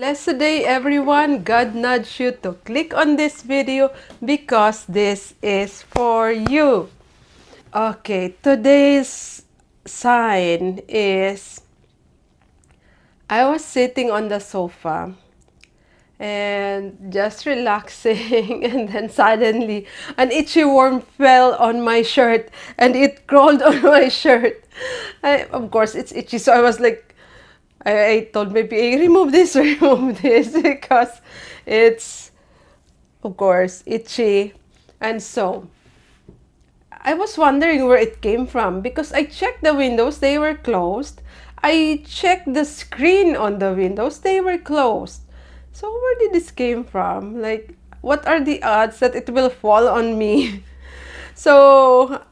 Blessed day everyone, God nudged you to click on this video because this is for you. Okay, today's sign is I was sitting on the sofa and just relaxing and then suddenly an itchy worm fell on my shirt and it crawled on my shirt. Of course it's itchy, so I was like I told my PA, remove this, remove this because it's of course itchy. And so I was wondering where it came from because I checked the windows, they were closed. I checked the screen on the windows, they were closed. So where did this came from? Like, what are the odds that it will fall on me? So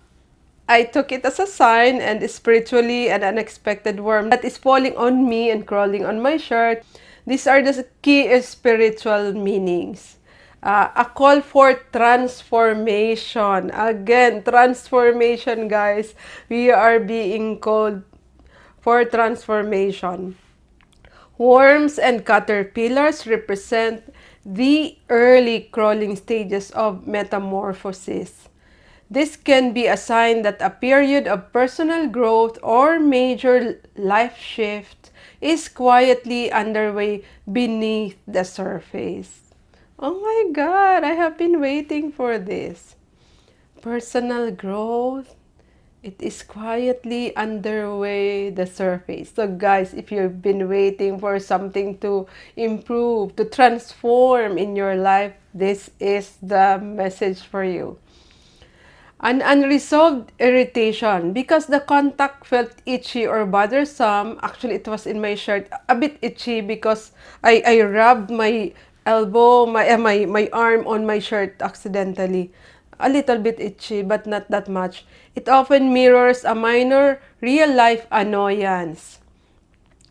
I took it as a sign and spiritually an unexpected worm that is falling on me and crawling on my shirt. These are the key spiritual meanings. A call for transformation. Again, transformation, guys. We are being called for transformation. Worms and caterpillars represent the early crawling stages of metamorphosis. This can be a sign that a period of personal growth or major life shift is quietly underway beneath the surface. Oh my God, I have been waiting for this. Personal growth, it is quietly underway the surface. So guys, if you've been waiting for something to improve, to transform in your life, this is the message for you. An unresolved irritation because the contact felt itchy or bothersome. Actually, it was in my shirt, a bit itchy because I rubbed my elbow, my arm on my shirt accidentally. A little bit itchy, but not that much. It often mirrors a minor real-life annoyance,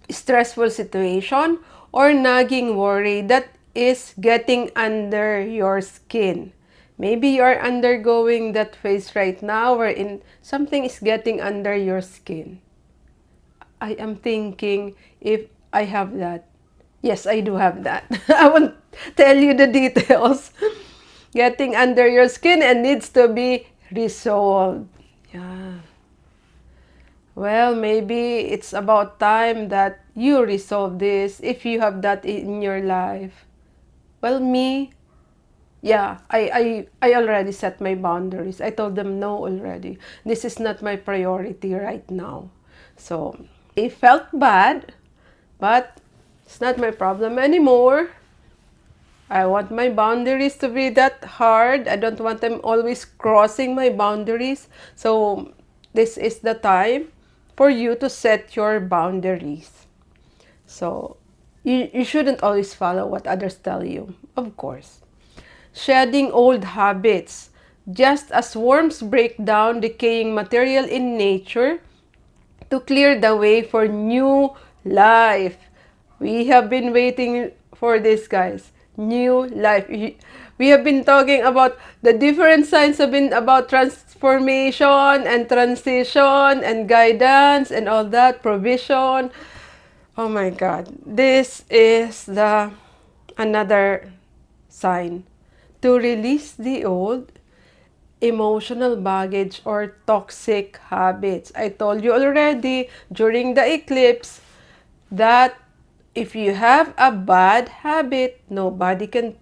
stressful situation, or nagging worry that is getting under your skin. Maybe you are undergoing that phase right now wherein something is getting under your skin. I am thinking if I have that. Yes, I do have that. I won't tell you the details. Getting under your skin and needs to be resolved. Yeah. Well, maybe it's about time that you resolve this if you have that in your life. Well, me, yeah, I already set my boundaries. I told them no already. This is not my priority right now. So, it felt bad, but it's not my problem anymore. I want my boundaries to be that hard. I don't want them always crossing my boundaries. So, this is the time for you to set your boundaries. So, you shouldn't always follow what others tell you, of course. Shedding old habits. Just as worms break down decaying material in nature to clear the way for new life. We have been waiting for this, guys. New life. We have been talking about the different signs have been about transformation and transition and guidance and all that, provision. Oh my God. This is the another sign to release the old emotional baggage or toxic habits. I told you already during the eclipse that if you have a bad habit, nobody can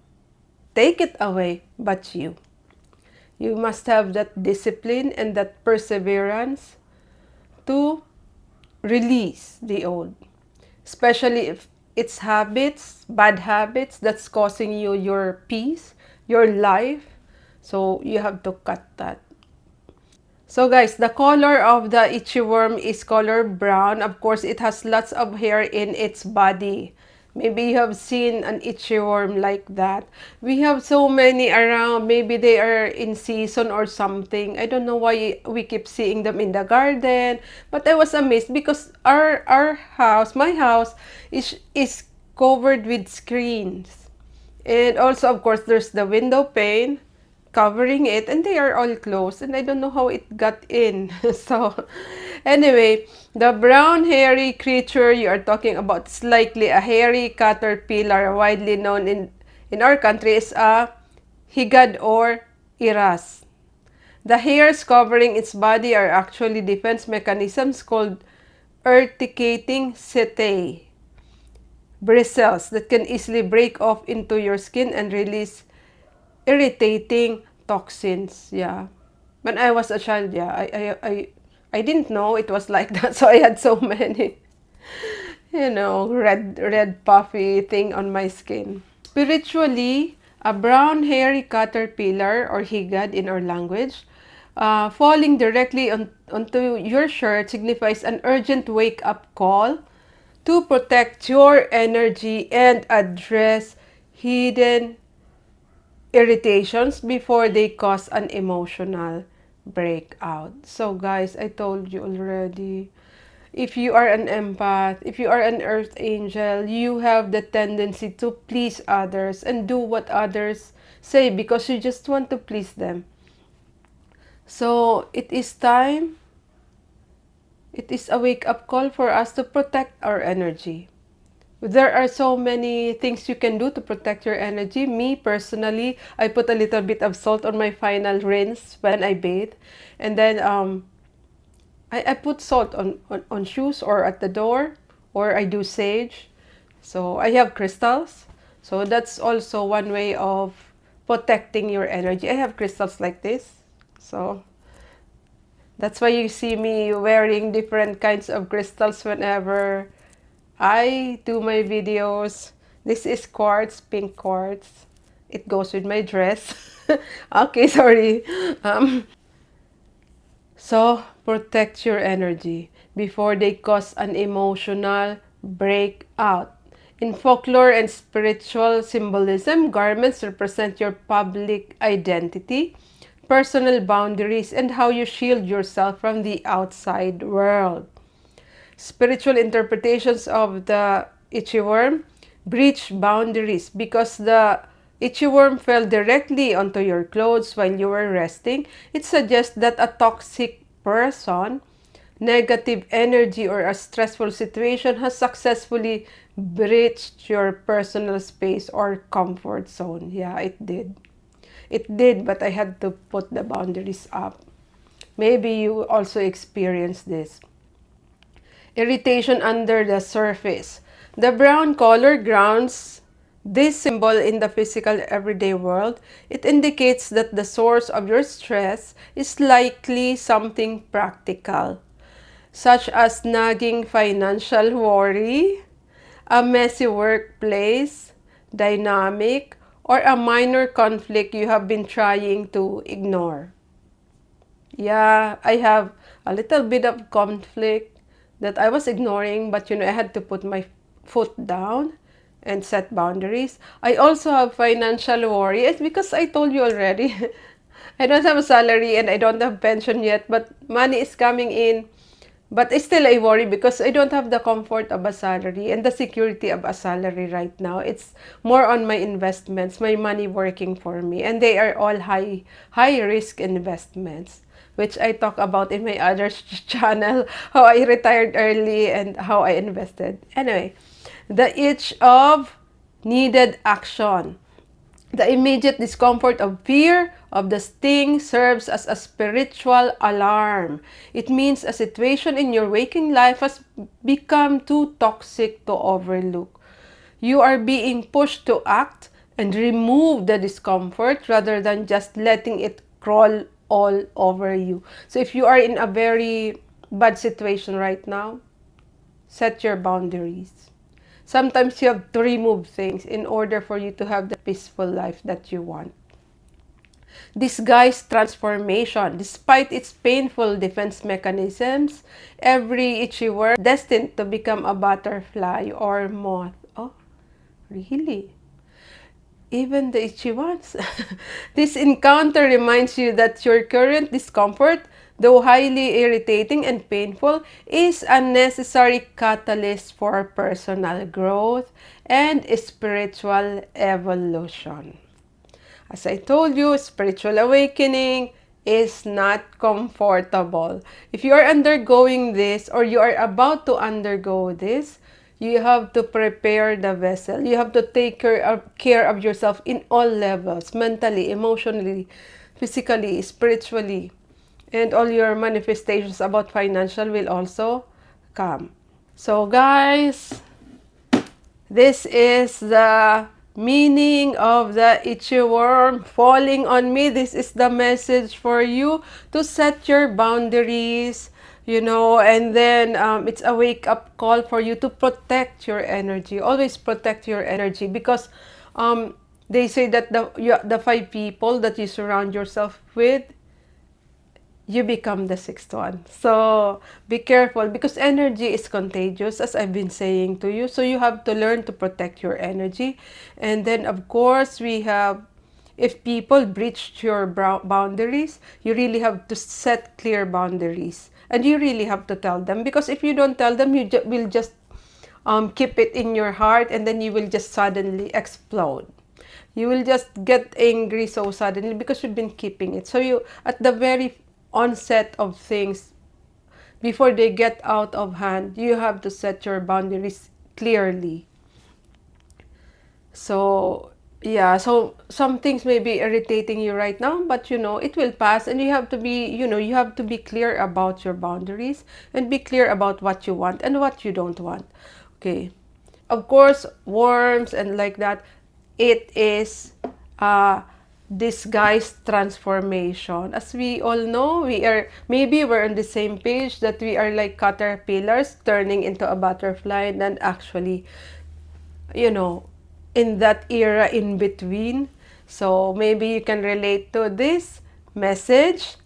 take it away but you. You must have that discipline and that perseverance to release the old, especially if it's habits, bad habits that's causing you your peace, your life. So you have to cut that. So guys, the color of the itchy worm is color brown. Of course, it has lots of hair in its body. Maybe you have seen an itchy worm like that. We have so many around. Maybe they are in season or something. I don't know why we keep seeing them in the garden. But I was amazed because our house, my house, is covered with screens. And also, of course, there's the window pane covering it, and they are all closed, and I don't know how it got in. So Anyway, the brown hairy creature you are talking about is likely a hairy caterpillar widely known in our country as a higad or iras. The hairs covering its body are actually defense mechanisms called urticating setae, bristles that can easily break off into your skin and release irritating toxins. Yeah. When I was a child, yeah, I didn't know it was like that, so I had so many, red puffy thing on my skin. Spiritually, a brown hairy caterpillar or higad in our language, falling directly onto your shirt signifies an urgent wake-up call to protect your energy and address hidden irritations before they cause an emotional breakout. So guys, I told you already, if you are an empath, if you are an earth angel, you have the tendency to please others and do what others say because you just want to please them. So it is a wake-up call for us to protect our energy. There are so many things you can do to protect your energy. Me, personally, I put a little bit of salt on my final rinse when I bathe. And then I put salt on shoes or at the door, or I do sage. So I have crystals. So that's also one way of protecting your energy. I have crystals like this. So that's why you see me wearing different kinds of crystals whenever I do my videos. This is quartz, pink quartz. It goes with my dress. Okay, sorry. So, protect your energy before they cause an emotional breakout. In folklore and spiritual symbolism, garments represent your public identity, personal boundaries, and how you shield yourself from the outside world. Spiritual interpretations of the itchy worm breach boundaries because the itchy worm fell directly onto your clothes while you were resting. It suggests that a toxic person, negative energy, or a stressful situation has successfully breached your personal space or comfort zone. Yeah, it did. It did, but I had to put the boundaries up. Maybe you also experienced this. Irritation under the surface. The brown color grounds this symbol in the physical everyday world. It indicates that the source of your stress is likely something practical, such as nagging financial worry, a messy workplace dynamic, or a minor conflict you have been trying to ignore. Yeah, I have a little bit of conflict that I was ignoring, but I had to put my foot down and set boundaries. I also have financial worry. It's because I told you already. I don't have a salary and I don't have pension yet, but money is coming in. But it's still a worry because I don't have the comfort of a salary and the security of a salary right now. It's more on my investments, my money working for me. And they are all high risk investments, which I talk about in my other channel, how I retired early and how I invested. Anyway, the itch of needed action. The immediate discomfort of fear of the sting serves as a spiritual alarm. It means a situation in your waking life has become too toxic to overlook. You are being pushed to act and remove the discomfort rather than just letting it crawl all over you. So if you are in a very bad situation right now, set your boundaries. Sometimes you have to remove things in order for you to have the peaceful life that you want. Disguised transformation. Despite its painful defense mechanisms, every itchy worm is destined to become a butterfly or moth. Oh, really? Even the itchy ones? This encounter reminds you that your current discomfort, though highly irritating and painful, is a necessary catalyst for personal growth and spiritual evolution. As I told you, spiritual awakening is not comfortable. If you are undergoing this or you are about to undergo this, you have to prepare the vessel. You have to take care of yourself in all levels, mentally, emotionally, physically, spiritually. And all your manifestations about financial will also come. So guys, this is the meaning of the itchy worm falling on me. This is the message for you to set your boundaries, and then it's a wake-up call for you to protect your energy. Always protect your energy because they say that the five people that you surround yourself with, you become the sixth one. So be careful because energy is contagious, as I've been saying to you. So you have to learn to protect your energy. And then, of course, we have, if people breach your boundaries, you really have to set clear boundaries. And you really have to tell them, because if you don't tell them, you will just keep it in your heart, and then you will just suddenly explode. You will just get angry so suddenly because you've been keeping it. So you, at the very onset of things, before they get out of hand, you have to set your boundaries clearly. So yeah, so some things may be irritating you right now, but it will pass, and you have to be, you have to be clear about your boundaries and be clear about what you want and what you don't want. Okay. Of course, worms and like that, it is disguised transformation. As we all know, we're on the same page, that we are like caterpillars turning into a butterfly, and actually, you know, in that era in between. So maybe you can relate to this message.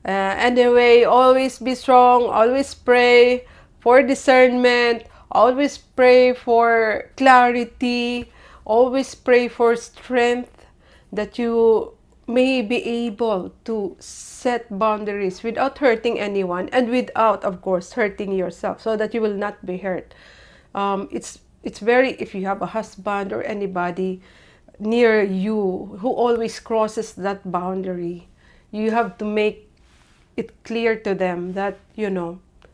Anyway, always be strong, always pray for discernment, always pray for clarity, always pray for strength, that you may be able to set boundaries without hurting anyone, and without, of course, hurting yourself, so that you will not be hurt. It's very, if you have a husband or anybody near you who always crosses that boundary, you have to make it clear to them that,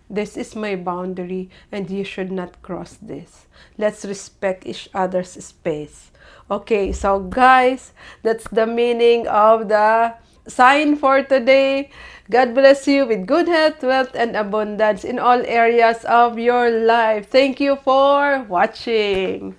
this is my boundary and you should not cross this. Let's respect each other's space. Okay, so guys, that's the meaning of the sign for today. God bless you with good health, wealth, and abundance in all areas of your life. Thank you for watching.